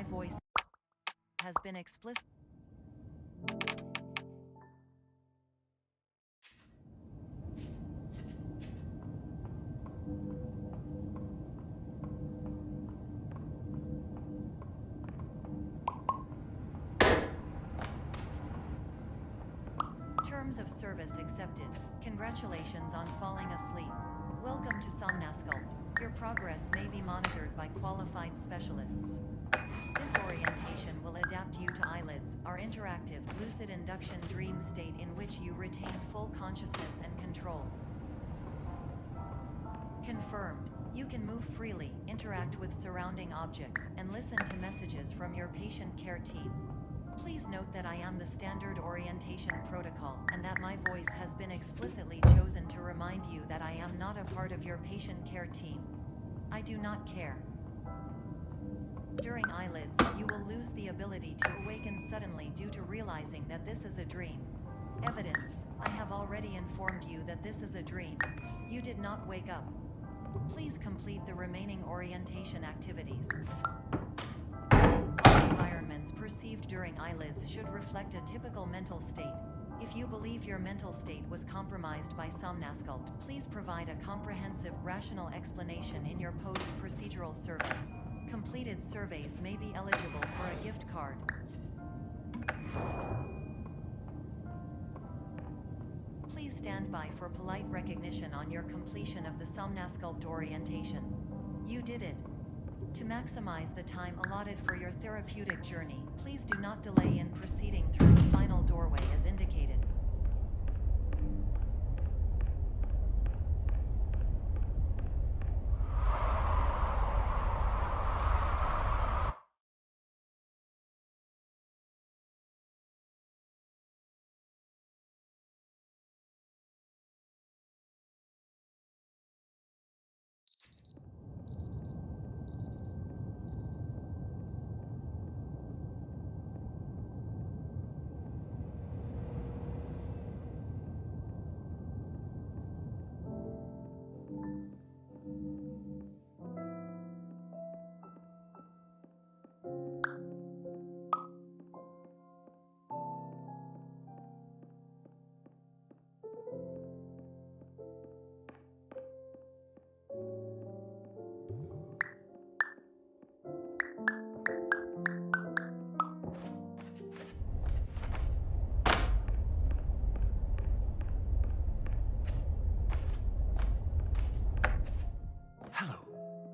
my voice has been explicit. Terms of service accepted. Congratulations on falling asleep. Welcome to Somnasculpt. Your progress may be monitored by qualified specialists. This orientation will adapt you to eyelids, our interactive, lucid induction dream state in which you retain full consciousness and control. Confirmed. You can move freely, interact with surrounding objects, and listen to messages from your patient care team. Please note that I am the standard orientation protocol, and that my voice has been explicitly chosen to remind you that I am not a part of your patient care team. I do not care. During eyelids, you will lose the ability to awaken suddenly due to realizing that this is a dream. Evidence: I have already informed you that this is a dream. You did not wake up. Please complete the remaining orientation activities. Environments perceived during eyelids should reflect a typical mental state. If you believe your mental state was compromised by Somnasculpt, please provide a comprehensive, rational explanation in your post-procedural survey. Completed surveys may be eligible for a gift card. Please stand by for polite recognition on your completion of the Somnasculpt orientation. You did it. To maximize the time allotted for your therapeutic journey, please do not delay in proceeding through the final doorway as indicated.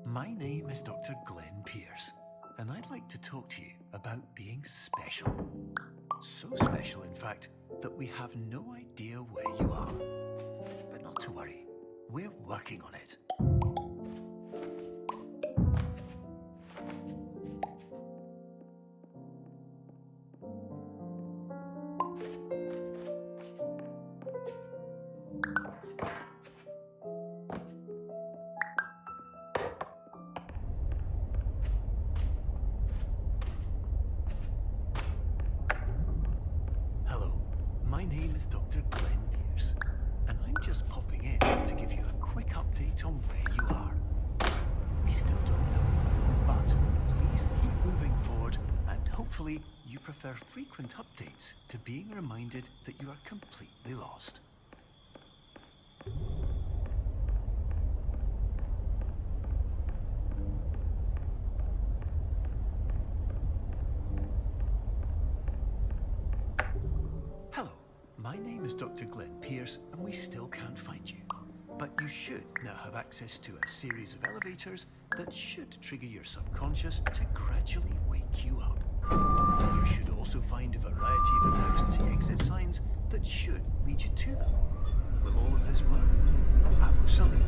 My name is Dr. Glenn Pierce, and I'd like to talk to you about being special. So special, in fact, that we have no idea where you are. But not to worry, we're working on it. My name is Dr. Glenn Pierce, and I'm just popping in to give you a quick update on where you are. We still don't know, but please keep moving forward, and hopefully you prefer frequent updates to being reminded that you are completely lost. My name is Dr. Glenn Pierce, and we still can't find you. But you should now have access to a series of elevators that should trigger your subconscious to gradually wake you up. You should also find a variety of emergency exit signs that should lead you to them. Will all of this work? Absolutely.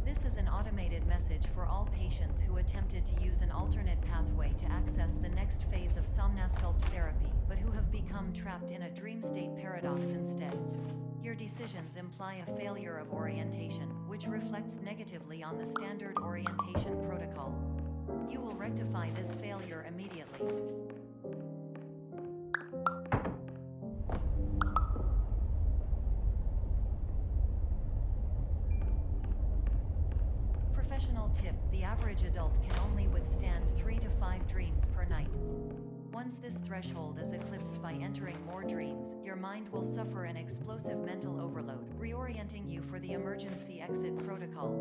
This is an automated message for all patients who attempted to use an alternate pathway to access the next phase of Somnasculpt therapy, but who have become trapped in a dream state paradox instead. Your decisions imply a failure of orientation, which reflects negatively on the standard orientation protocol. You will rectify this failure immediately. Professional tip: the average adult can only withstand 3 to 5 dreams per night. Once this threshold is eclipsed by entering more dreams, your mind will suffer an explosive mental overload, reorienting you for the emergency exit protocol.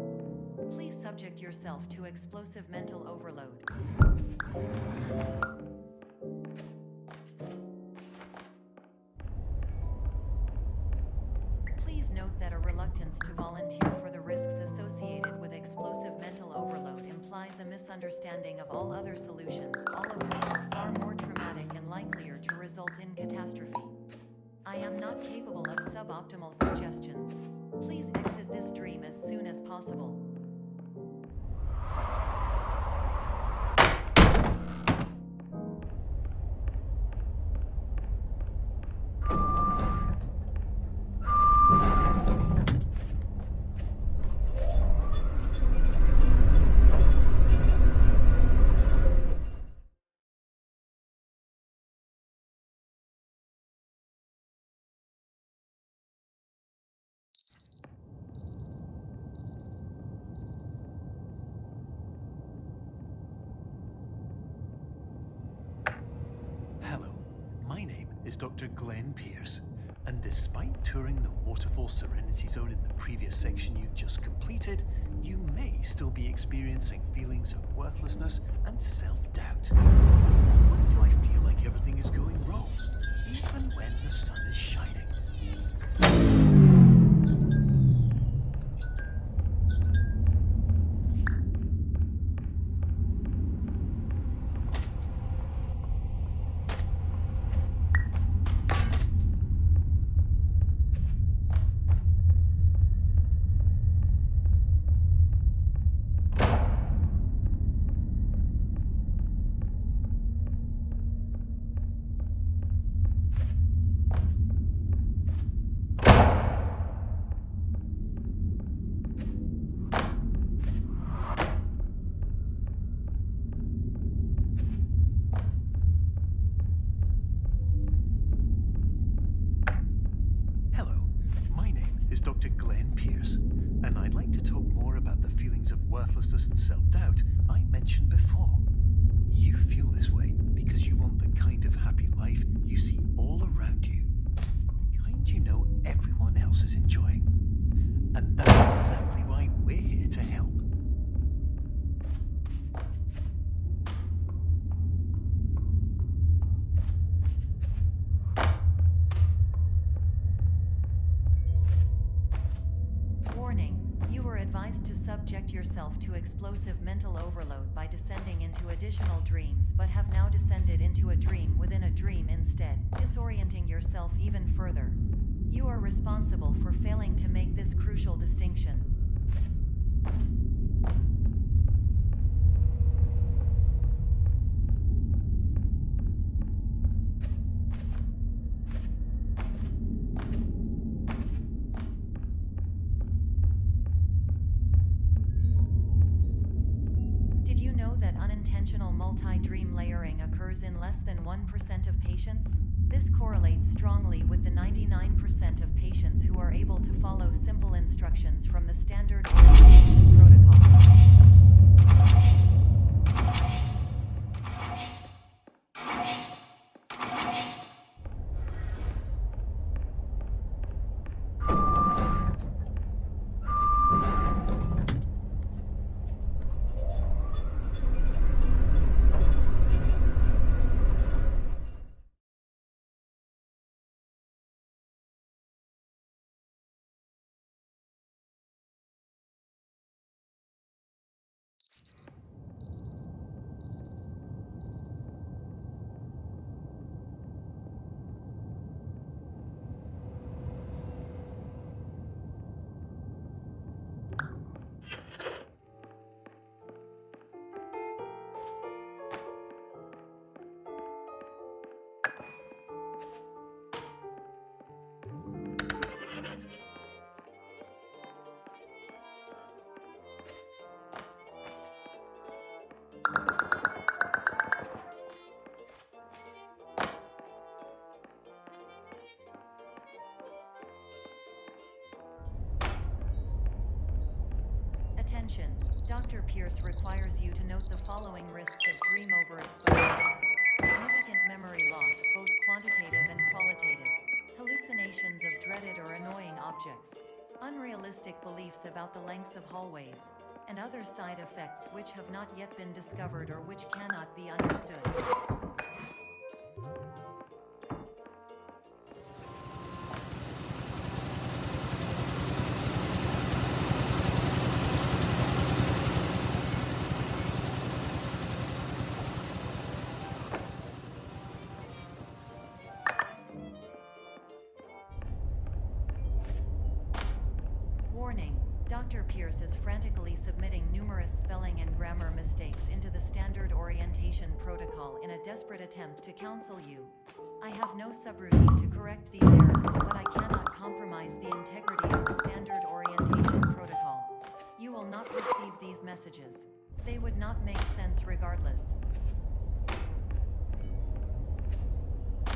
Please subject yourself to explosive mental overload. Please note that a reluctance to volunteer for the risks associated with explosive mental overload implies a misunderstanding of all other solutions, all of which are far more traumatic and likelier to result in catastrophe. I am not capable of suboptimal suggestions. Please exit this dream as soon as possible. Hello, my name is Dr. Glenn Pierce, and despite touring the Waterfall Serenity Zone in the previous section you've just completed, you may still be experiencing feelings of worthlessness and self-doubt. Why do I feel like everything is going wrong, even when the sun is shining? Dr. Glenn Pierce, and I'd like to talk more about the feelings of worthlessness and self-doubt I mentioned before. You feel this way because you want the kind of happy life you see all around you, the kind you know everyone else is enjoying. And that's exactly why we're here to help. Advised to subject yourself to explosive mental overload by descending into additional dreams, but have now descended into a dream within a dream instead, disorienting yourself even further. You are responsible for failing to make this crucial distinction. Unintentional multi-dream layering occurs in less than 1% of patients. This correlates strongly with the 99% of patients who are able to follow simple instructions from the standard orientation protocol. Attention, Dr. Pierce requires you to note the following risks of dream overexposure. Significant memory loss, both quantitative and qualitative. Hallucinations of dreaded or annoying objects. Unrealistic beliefs about the lengths of hallways. And other side effects which have not yet been discovered or which cannot be understood. Warning, Dr. Pierce is frantically submitting numerous spelling and grammar mistakes into the standard orientation protocol in a desperate attempt to counsel you. I have no subroutine to correct these errors, but I cannot compromise the integrity of the standard orientation protocol. You will not receive these messages. They would not make sense regardless.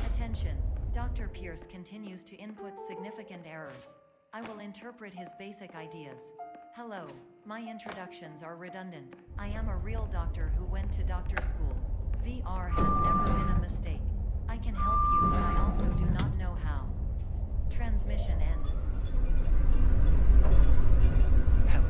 Attention, Dr. Pierce continues to input significant errors. I will interpret his basic ideas. Hello, my introductions are redundant. I am a real doctor who went to doctor school. VR has never been a mistake. I can help you, but I also do not know how. Transmission ends. Hello.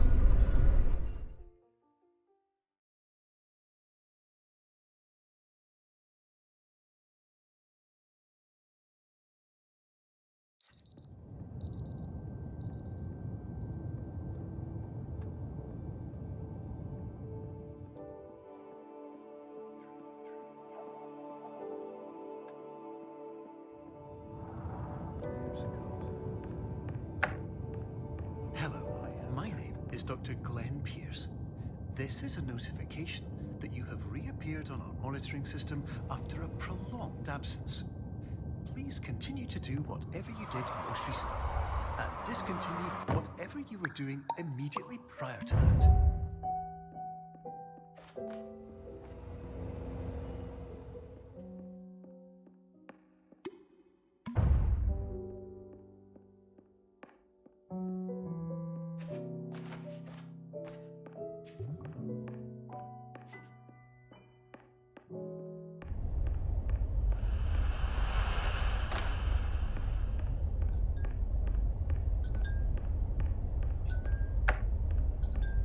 Hello, my name is Dr. Glenn Pierce. This is a notification that you have reappeared on our monitoring system after a prolonged absence. Please continue to do whatever you did most recently, and discontinue whatever you were doing immediately prior to that.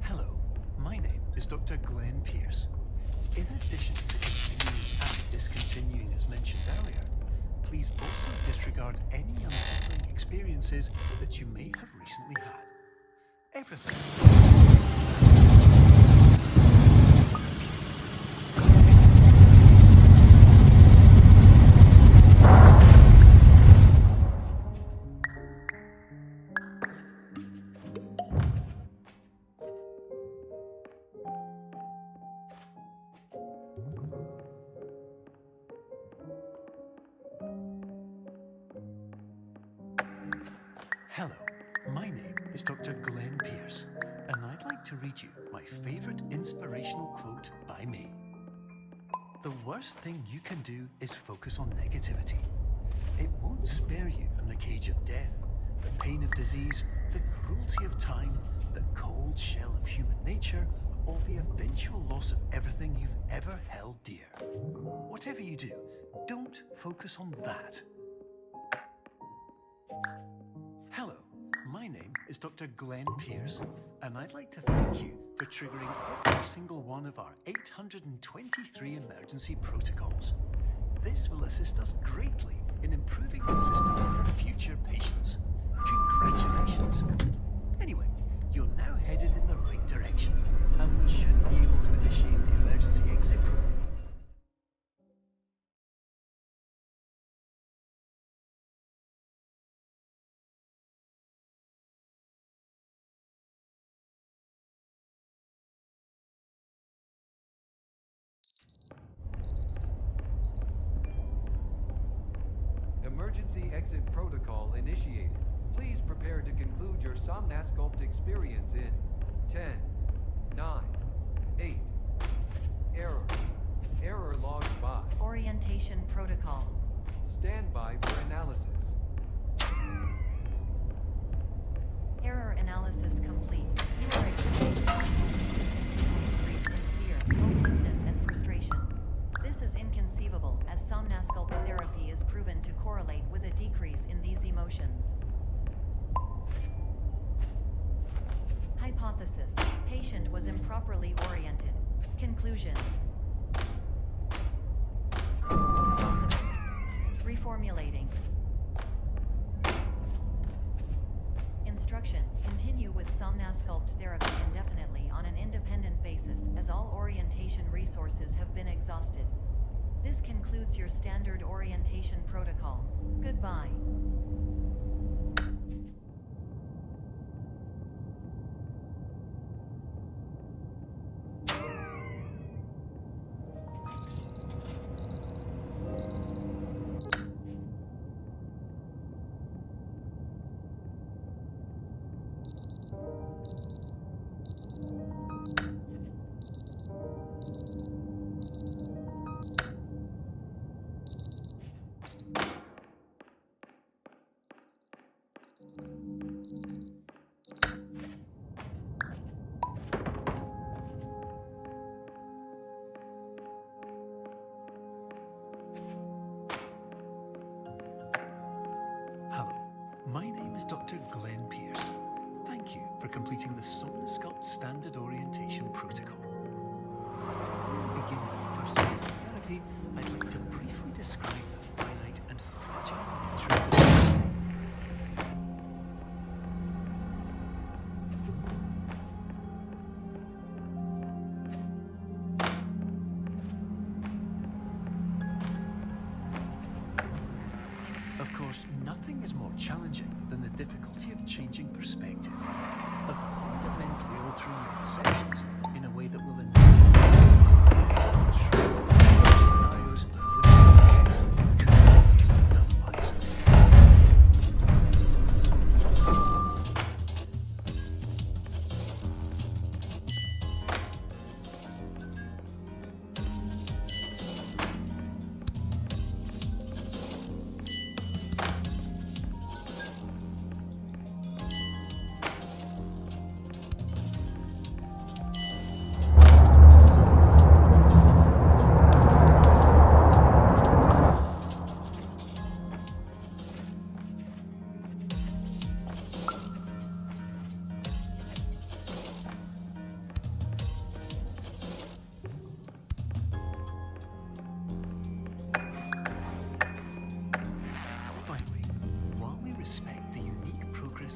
Hello, my name is Dr. Glenn Pierce. In addition to continuing and discontinuing as mentioned earlier, please also disregard any unsettling experiences that you may have recently had. Everything. Hello, my name is Dr. Glenn Pierce, and I'd like to read you my favorite inspirational quote by me. The worst thing you can do is focus on negativity. It won't spare you from the cage of death, the pain of disease, the cruelty of time, the cold shell of human nature, or the eventual loss of everything you've ever held dear. Whatever you do, don't focus on that. Hello, my name is Dr. Glenn Pierce, and I'd like to thank you for triggering every single one of our 823 emergency protocols. This will assist us greatly in improving the system for future patients. Congratulations! Anyway, you're now headed in the right direction, and we should be able to initiate the emergency exit program. Emergency exit protocol initiated. Please prepare to conclude your Somnasculpt experience in 10, 9, 8. Error. Error logged by. Orientation protocol. Stand by for analysis. Error analysis complete. You are exhibiting increase in fear, hopelessness, and frustration. This is inconceivable, as somnasculpt therapy is proven to correlate with a decrease in these emotions. Hypothesis: patient was improperly oriented. Conclusion: possible. Reformulating. Instruction: continue with somnasculpt therapy indefinitely on an independent basis, as all orientation resources have been exhausted. This concludes your standard orientation protocol. Goodbye. Hello, my name is Dr. Glenn Pierce. Thank you for completing the Somnosculpt Standard Orientation Protocol. Before we begin the first phase of therapy, I'd like to briefly describe the finite and fragile nature of the system. Of course, nothing is more challenging than the difficulty of changing perspective, of fundamentally altering your perceptions in a way that will enable you to face true scenarios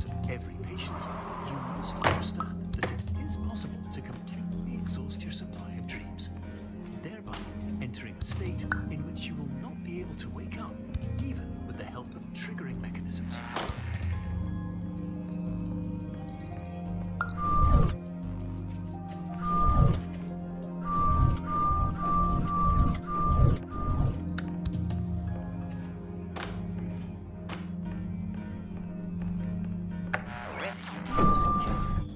with every patient, you must understand that it is possible to completely exhaust your supply of dreams, thereby entering a state in which you will not be able to wake up, even with the help of triggering mechanisms.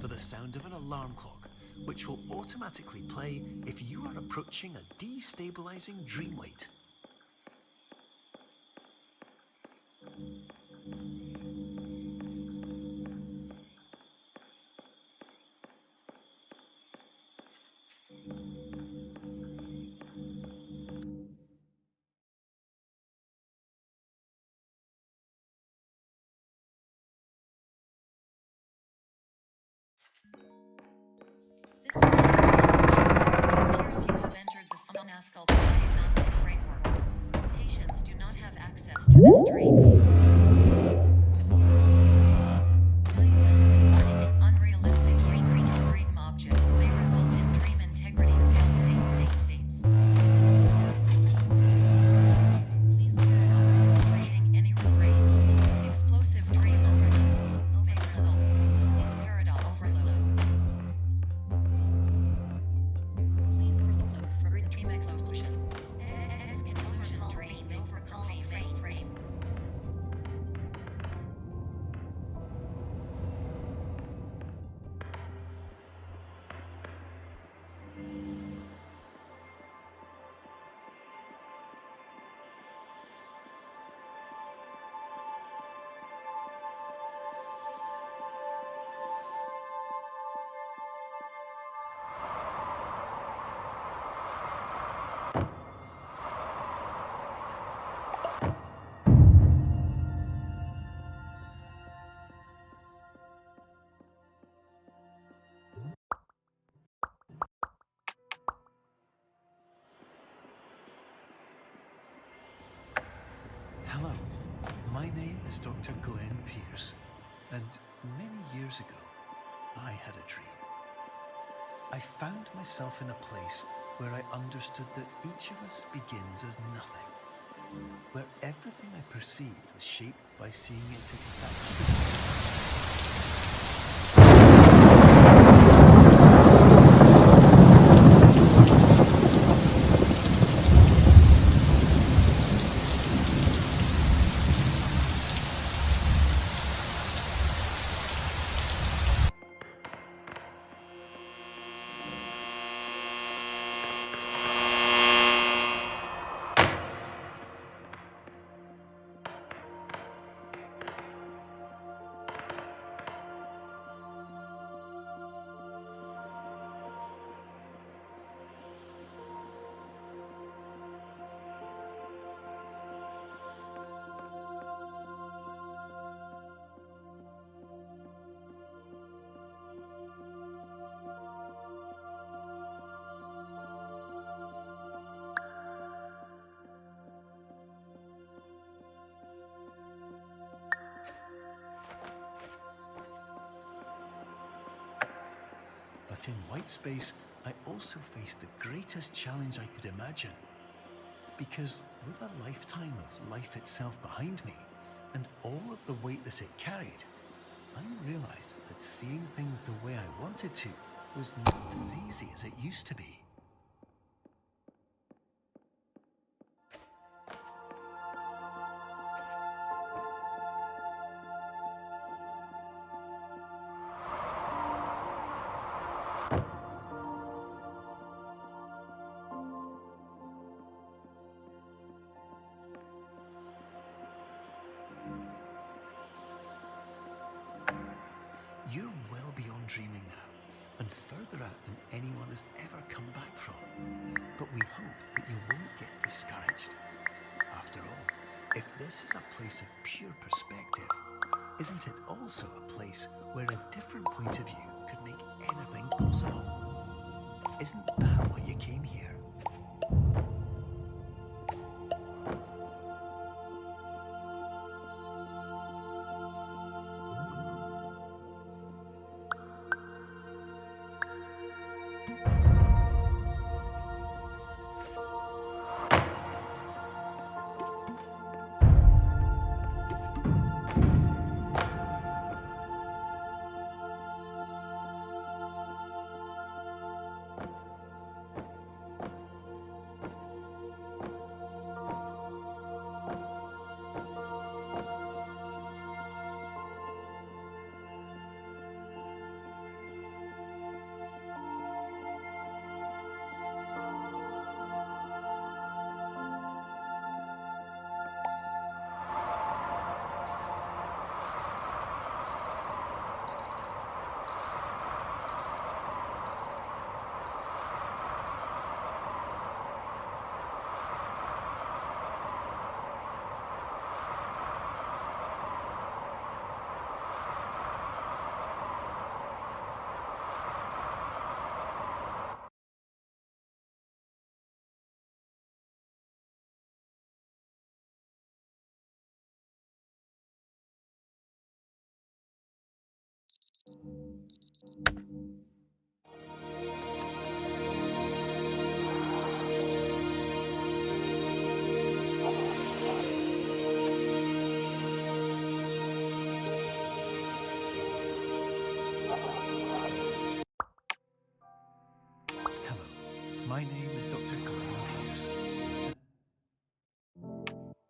For the sound of an alarm clock, which will automatically play if you are approaching a destabilizing dream weight. This is appears you have entered the Somnasculpt diagnostic framework. Patients do not have access to this dream. Unrealistic usage of dream objects may result in dream integrity fail-safe states. Please paradox from creating any refrains. Explosive dream overload may result is paradox overload. Hello, my name is Dr. Glenn Pierce, and many years ago, I had a dream. I found myself in a place where I understood that each of us begins as nothing, where everything I perceived was shaped by seeing it exactly. But in white space, I also faced the greatest challenge I could imagine. Because with a lifetime of life itself behind me, and all of the weight that it carried, I realized that seeing things the way I wanted to was not as easy as it used to be. You're well beyond dreaming now, and further out than anyone has ever come back from. But we hope that you won't get discouraged. After all, if this is a place of pure perspective, isn't it also a place where a different point of view could make anything possible? Isn't that why you came here?